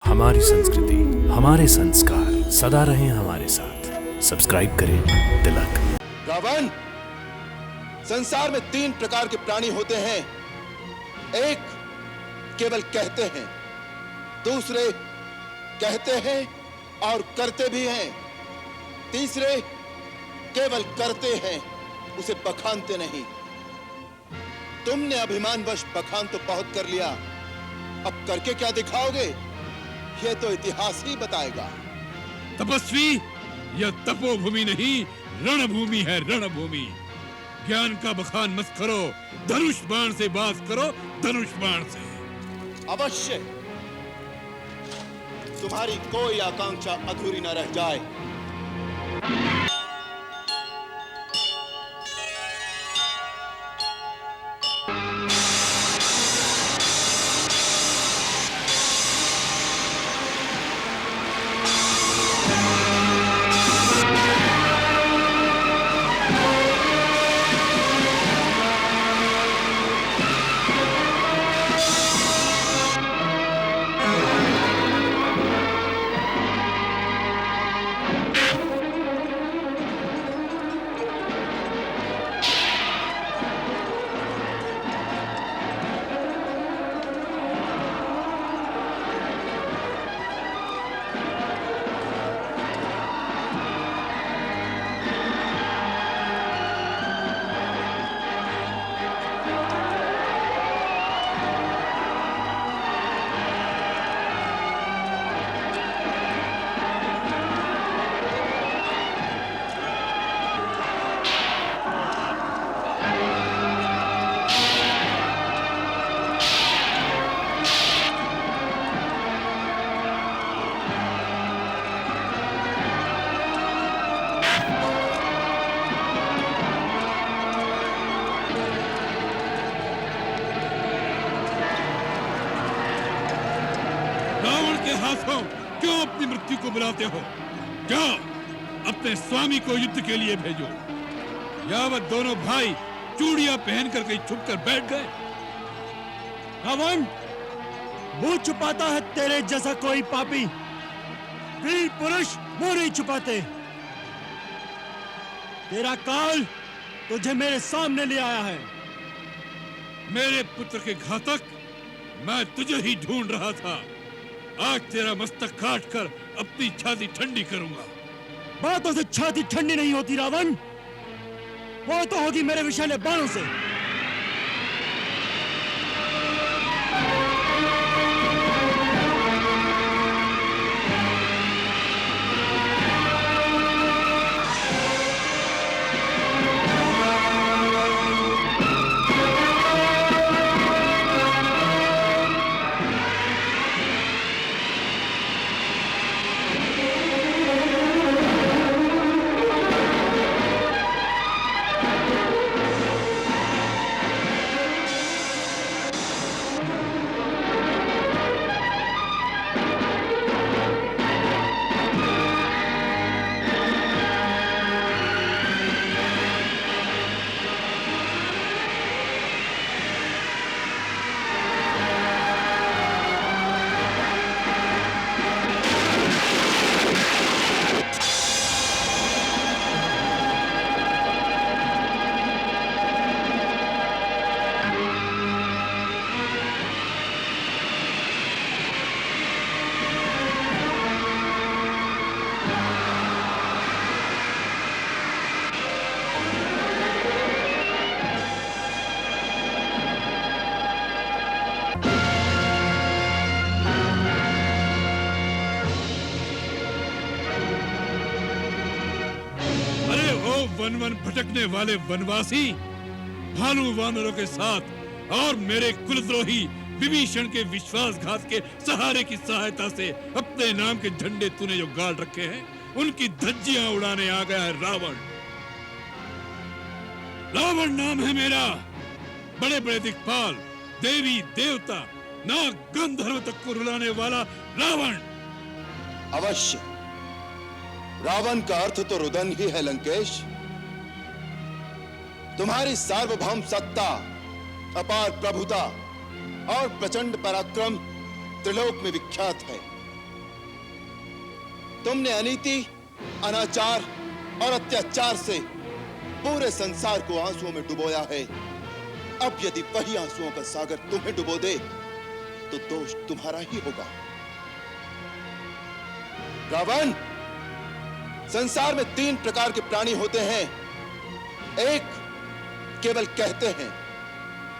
हमारी संस्कृति, हमारे संस्कार सदा रहें हमारे साथ। सब्सक्राइब करें तिलक। रावण, संसार में 3 प्रकार के प्राणी होते हैं। एक केवल कहते हैं, दूसरे कहते हैं और करते भी हैं, तीसरे केवल करते हैं, उसे बखानते नहीं। तुमने अभिमानवश बखान तो बहुत कर लिया, अब करके क्या दिखाओगे, यह तो इतिहास ही बताएगा। तपस्वी, यह तपोभूमि नहीं रणभूमि है, रणभूमि। ज्ञान का बखान मत करो, धनुष बाण से बात करो, धनुष बाण से। अवश्य तुम्हारी कोई आकांक्षा अधूरी न रह जाए। हाथों क्यों अपनी मृत्यु को बुलाते हो? जाओ, अपने स्वामी को युद्ध के लिए भेजो। यावत दोनों भाई चूड़ियां पहनकर कहीं छुप कर बैठ गए। रावण, मुंह छुपाता है तेरे जैसा कोई पापी। वीर पुरुष मुंह नहीं छुपाते। तेरा काल तुझे मेरे सामने ले आया है। मेरे पुत्र के घातक, मैं तुझे ही ढूंढ रहा था। आज तेरा मस्तक काट कर अपनी छाती ठंडी करूंगा। बातों से छाती ठंडी नहीं होती रावण, वो तो होगी मेरे विषैले बाणों से। वन वन भटकने वाले वनवासी भालू वानरों के साथ और मेरे कुलद्रोही विभीषण के विश्वासघात के सहारे की सहायता से अपने नाम के झंडे तूने जो गाड़ रखे हैं, उनकी धज्जियां उड़ाने आ गया है रावण। रावण नाम है मेरा। बड़े बड़े दिक्पाल, देवी देवता, नाग गंधर्व तक को रुलाने वाला रावण। अवश्य, रावण का अर्थ तो रुदन ही है लंकेश। तुम्हारी सार्वभौम सत्ता, अपार प्रभुता और प्रचंड पराक्रम त्रिलोक में विख्यात है। तुमने अनीति, अनाचार और अत्याचार से पूरे संसार को आंसुओं में डुबोया है। अब यदि वही आंसुओं का सागर तुम्हें डुबो दे तो दोष तुम्हारा ही होगा। रावण, संसार में 3 प्रकार के प्राणी होते हैं। एक केवल कहते हैं,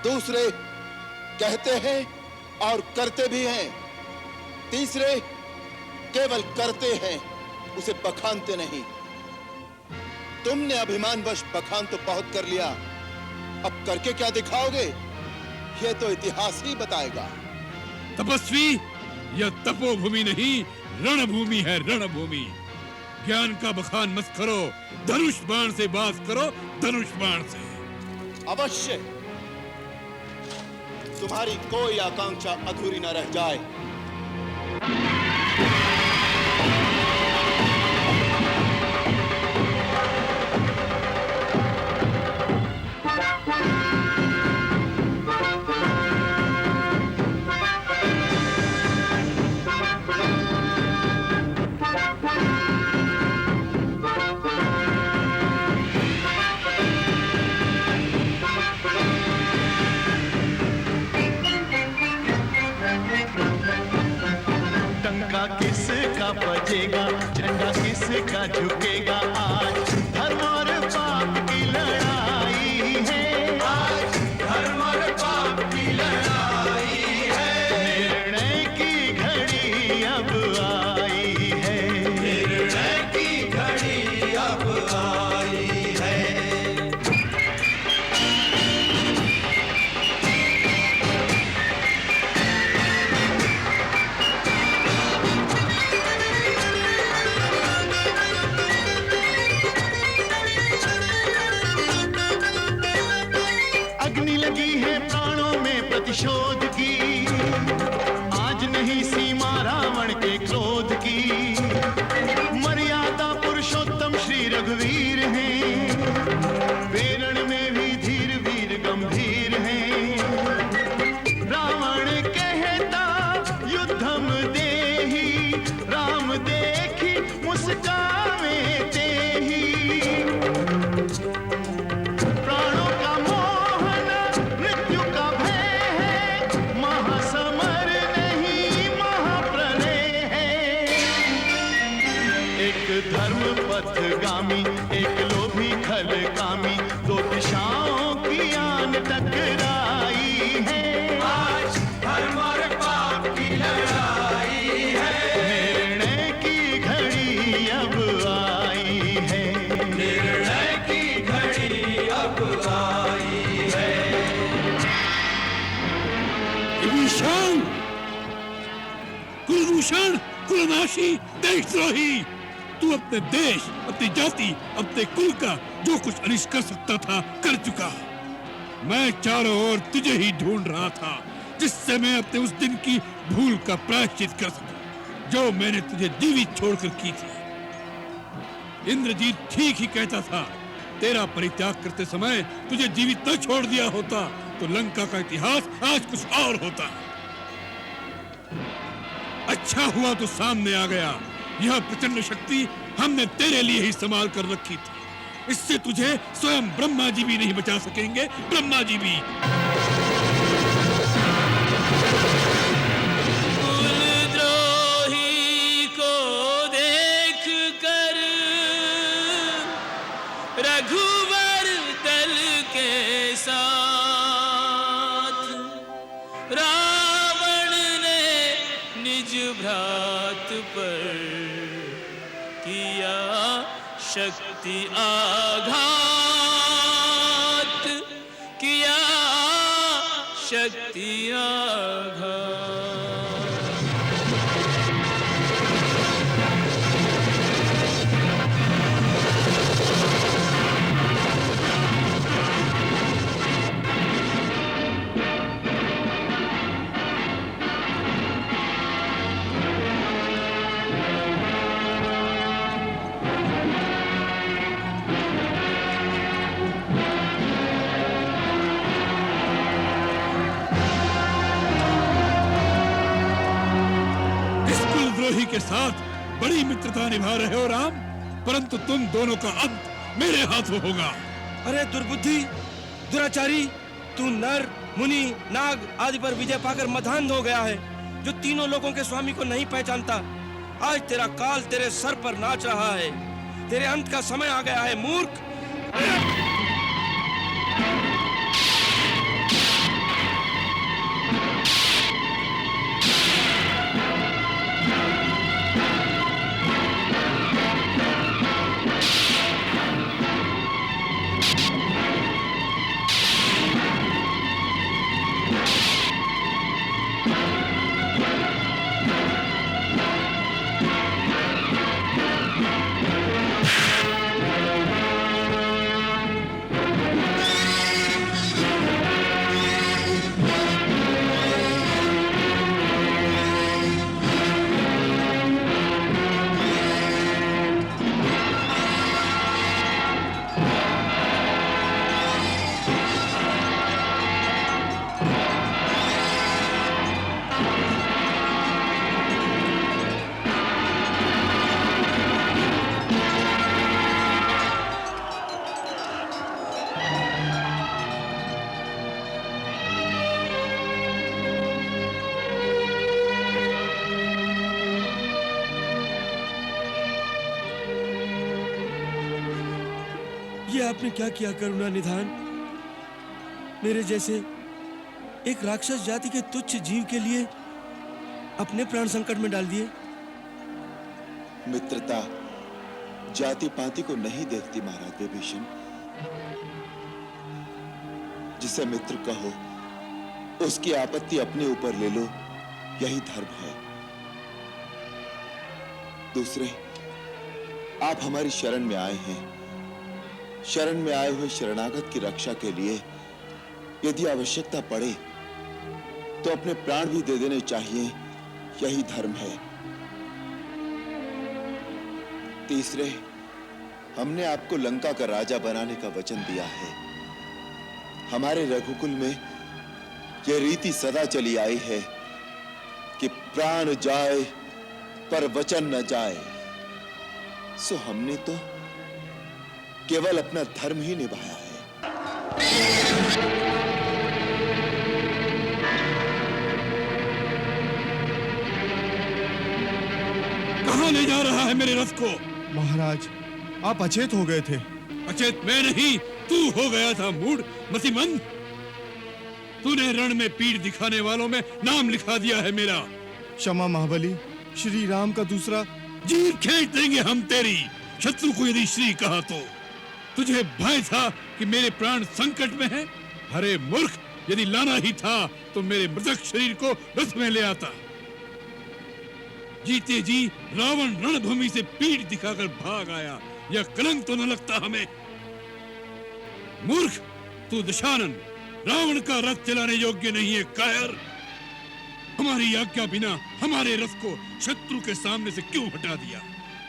दूसरे कहते हैं और करते भी हैं, तीसरे केवल करते हैं, उसे बखानते नहीं। तुमने अभिमानवश बखान तो बहुत कर लिया, अब करके क्या दिखाओगे यह तो इतिहास ही बताएगा। तपस्वी, यह तपोभूमि नहीं रणभूमि है, रणभूमि। ज्ञान का बखान मत करो, धनुष बाण से बात करो, धनुष बाण से। अवश्य तुम्हारी कोई आकांक्षा अधूरी न रह जाए। किसका बजेगा, झंडा किसका झुकेगा, आज धर्म और पाप की लड़ाई है। आज धर्म और पाप की लड़ाई है। निर्णय की घड़ी अब आई है। निर्णय की घड़ी अब आई है। प्रतिशोध की आज नहीं सीमा रावण के क्रोध की। मर्यादा पुरुषोत्तम श्री रघुवीर हैं, प्रेरण में भी धीर वीर गंभीर हैं। रावण कहता युद्धम देहि, राम देखी मुस्कावे तेहि। प्राणों का मोहन मृत्यु का धर्म पथगामी, एक लोभी खलकामी, 2 दिशाओं की आन टकराई है। आज धर्म और पाप की लड़ाई है। निर्णय की घड़ी अब आई है। निर्णय की घड़ी अब आई है। विभीषण, कुलभूषण, कुलनाशी, देशद्रोही, तू अपने देश, अपनी जाति, अपने कुल का जो कुछ अनिष्ट कर सकता था कर चुका। मैं चारों ओर तुझे ही ढूंढ रहा था, जिससे मैं अपने उस दिन की भूल का प्रायश्चित कर सकूं जो मैंने तुझे जीवित छोड़कर की थी। इंद्रजीत ठीक ही कहता था, तेरा परित्याग करते समय तुझे जीवित न छोड़ दिया होता तो लंका का इतिहास आज कुछ और होता। अच्छा हुआ तो सामने आ गया। यह प्रचंड शक्ति हमने तेरे लिए ही संभाल कर रखी थी। इससे तुझे स्वयं ब्रह्मा जी भी नहीं बचा सकेंगे, ब्रह्मा जी भी। कुलद्रोही को देख कर रघुवर दल के साथ रावण ने निज भ्रात पर किया शक्ति आघात, किया शक्ति आघात। के साथ बड़ी मित्रता निभा रहे हो राम, परंतु तुम दोनों का अंत मेरे हाथों होगा। अरे दुर्बुद्धि, दुराचारी, तू नर, मुनि, नाग आदि पर विजय पाकर मधांध हो गया है, जो तीनों लोगों के स्वामी को नहीं पहचानता। आज तेरा काल तेरे सर पर नाच रहा है। तेरे अंत का समय आ गया है, मूर्ख। ये आपने क्या किया करुणा निधान? मेरे जैसे एक राक्षस जाति के तुच्छ जीव के लिए अपने प्राण संकट में डाल दिए। मित्रता जाति पाति को नहीं देखती महाराज विभीषण। जिसे मित्र कहो उसकी आपत्ति अपने ऊपर ले लो, यही धर्म है। दूसरे, आप हमारी शरण में आए हैं। शरण में आए हुए शरणागत की रक्षा के लिए यदि आवश्यकता पड़े तो अपने प्राण भी दे देने चाहिए, यही धर्म है। तीसरे, हमने आपको लंका का राजा बनाने का वचन दिया है। हमारे रघुकुल में यह रीति सदा चली आई है कि प्राण जाए पर वचन न जाए। सो हमने तो केवल अपना धर्म ही निभाया है। कहां ले जा रहा है मेरे रथ को? महाराज, आप अचेत हो गए थे। अचेत मैं नहीं, तू हो गया था मूढ़ मतिमंद। तूने रण में पीठ दिखाने वालों में नाम लिखा दिया है मेरा। क्षमा महाबली, श्री राम का दूसरा जीभ खींच देंगे हम तेरी, शत्रु को यदि श्री कहा तो। तुझे भय था कि मेरे प्राण संकट में हैं? अरे मूर्ख, यदि लाना ही था तो मेरे मृतक शरीर को रथ में ले आता। जीते जी रावण रणभूमि से पीठ दिखाकर भाग आया, यह कलंक तो न लगता हमें? मूर्ख, तू दशानन रावण का रथ चलाने योग्य नहीं है कायर। हमारी आज्ञा बिना हमारे रथ को शत्रु के सामने से क्यों हटा दिया?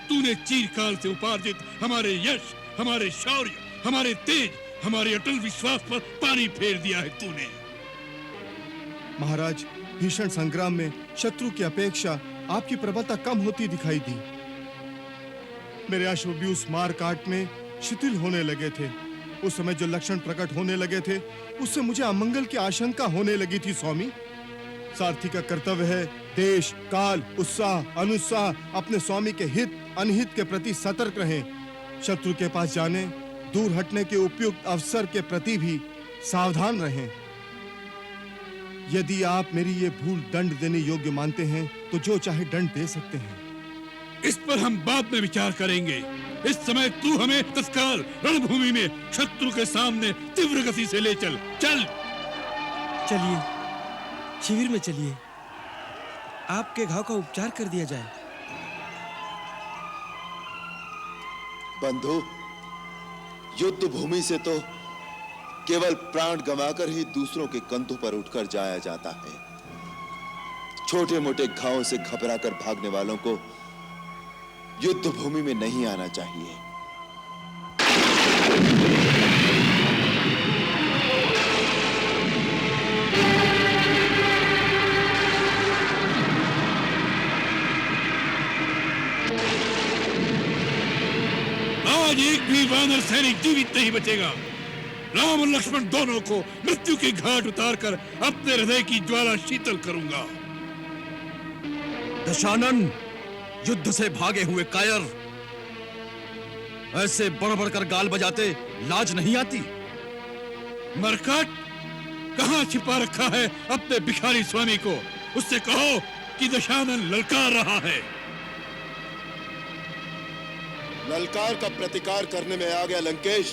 तूने चीरकाल से उपार्जित हमारे यश, हमारे शौर्य, हमारे तेज, हमारे अटल विश्वास पर पानी फेर दिया है तूने। महाराज, भीषण संग्राम में शत्रु की अपेक्षा आपकी प्रबलता कम होती दिखाई दी। मेरे अश्व भी उस मार काट में शिथिल होने लगे थे। उस समय जो लक्षण प्रकट होने लगे थे, उससे मुझे अमंगल की आशंका होने लगी थी स्वामी। सारथी का कर्तव्य है देश, काल, उत्साह, अनुत्साह अपने स्वामी के हित अनहित के प्रति सतर्क रहें। शत्रु के पास जाने, दूर हटने के उपयुक्त अवसर के प्रति भी सावधान रहें। यदि आप मेरी ये भूल दंड देने योग्य मानते हैं तो जो चाहे दंड दे सकते हैं। इस पर हम बाद में विचार करेंगे। इस समय तू हमें तत्काल रणभूमि में शत्रु के सामने तीव्र गति से ले चल। चल चलिए, शिविर में चलिए, आपके घाव का उपचार कर दिया जाए। बंधु, युद्ध भूमि से तो केवल प्राण गंवाकर ही दूसरों के कंधों पर उठकर जाया जाता है। छोटे मोटे घावों से घबराकर भागने वालों को युद्ध भूमि में नहीं आना चाहिए। आज एक भी वानर सैनिक जीवित नहीं बचेगा। राम और लक्ष्मण दोनों को मृत्यु के घाट उतारकर अपने हृदय की ज्वाला शीतल करूंगा। दशानन, युद्ध से भागे हुए कायर, ऐसे बढ़ कर गाल बजाते लाज नहीं आती? मरकट, कहां छिपा रखा है अपने भिखारी स्वामी को? उससे कहो कि दशानन ललकार रहा है। ललकार का प्रतिकार करने में आ गया लंकेश।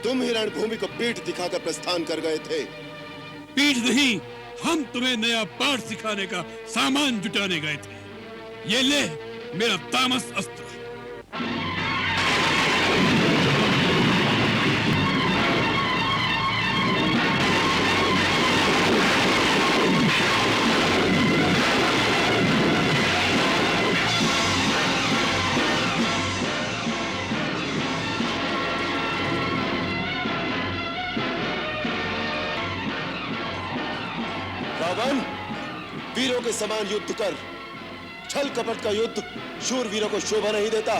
तुम ही रणभूमि को पीठ दिखाकर प्रस्थान कर गए थे। पीठ नहीं, हम तुम्हें नया पाठ सिखाने का सामान जुटाने गए थे। ये ले मेरा तामस अस्त्र। रावण, वीरों के समान युद्ध कर। छल कपट का युद्ध शूर वीरों को शोभा नहीं देता।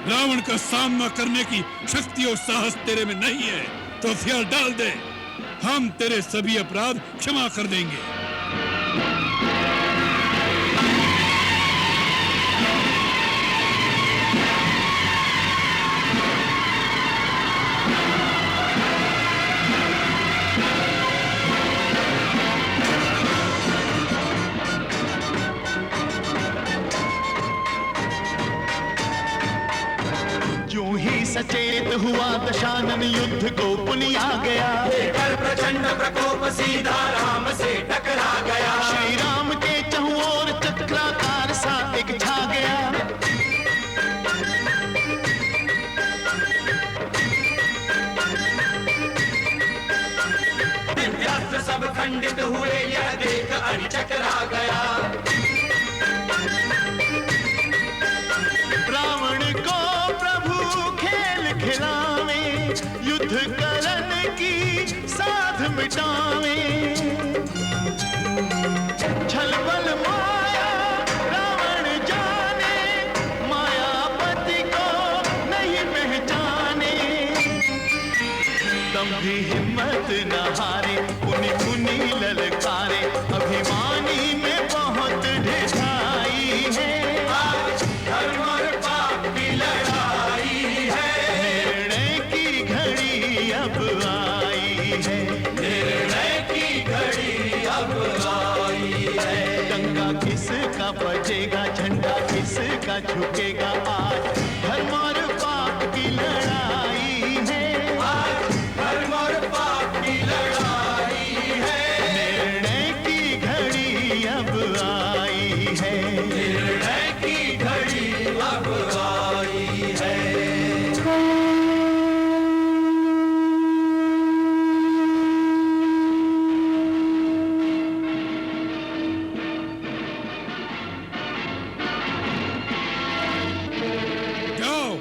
रावण का सामना करने की शक्ति और साहस तेरे में नहीं है तो हथियार डाल दे। हम तेरे सभी अपराध क्षमा कर देंगे। यूं ही सचेत हुआ दशानन युद्ध को पुनिया गया। लेकर प्रचंड प्रकोप सीधा राम से टकरा गया। श्री राम के चहुं ओर चक्राकार सा एक छा गया। दिव्यास्त्र सब खंडित हुए यह देख अरि चकरा गया। रावण को प्रभु खेल खिलावे, युद्ध करन की साध मिटावे। छल बल माया रावण जाने, मायापति को नहीं पहचाने। तब भी हिम्मत न हारे, पुनि पुनि ललकारे। अभिमानी में बहुत ढिठाई है। धर्म और पाप की लड़ाई है। निर्णय की घड़ी अब आई है। निर्णय की घड़ी अब आई है। डंका किसका बजेगा, झंडा किसका झुकेगा। आज धर्म और पाप की लड़ाई है। आज धर्म और पाप की लड़ाई है। निर्णय की घड़ी अब आई है। निर्णय की घड़ी अब आई है। जाओ,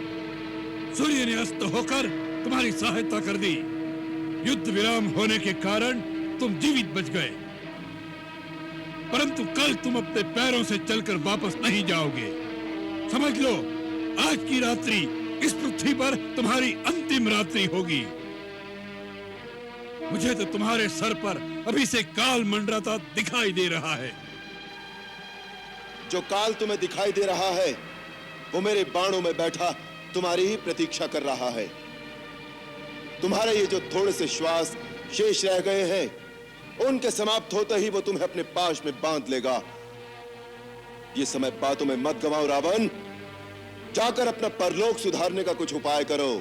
सूर्य ने अस्त होकर तुम्हारी सहायता कर दी। युद्ध विराम होने के कारण तुम जीवित बच गए, परंतु कल तुम अपने पैरों से चलकर वापस नहीं जाओगे। समझ लो, आज की रात्रि इस पृथ्वी पर तुम्हारी अंतिम रात्रि होगी। मुझे तो तुम्हारे सर पर अभी से काल मंडराता दिखाई दे रहा है। जो काल तुम्हें दिखाई दे रहा है वो मेरे बाणों में बैठा तुम्हारी ही प्रतीक्षा कर रहा है। तुम्हारे ये जो थोड़े से श्वास शेष रह गए हैं, उनके समाप्त होते ही वो तुम्हें अपने पाश में बांध लेगा। ये समय बातों में मत गवाओ रावण, जाकर अपना परलोक सुधारने का कुछ उपाय करो।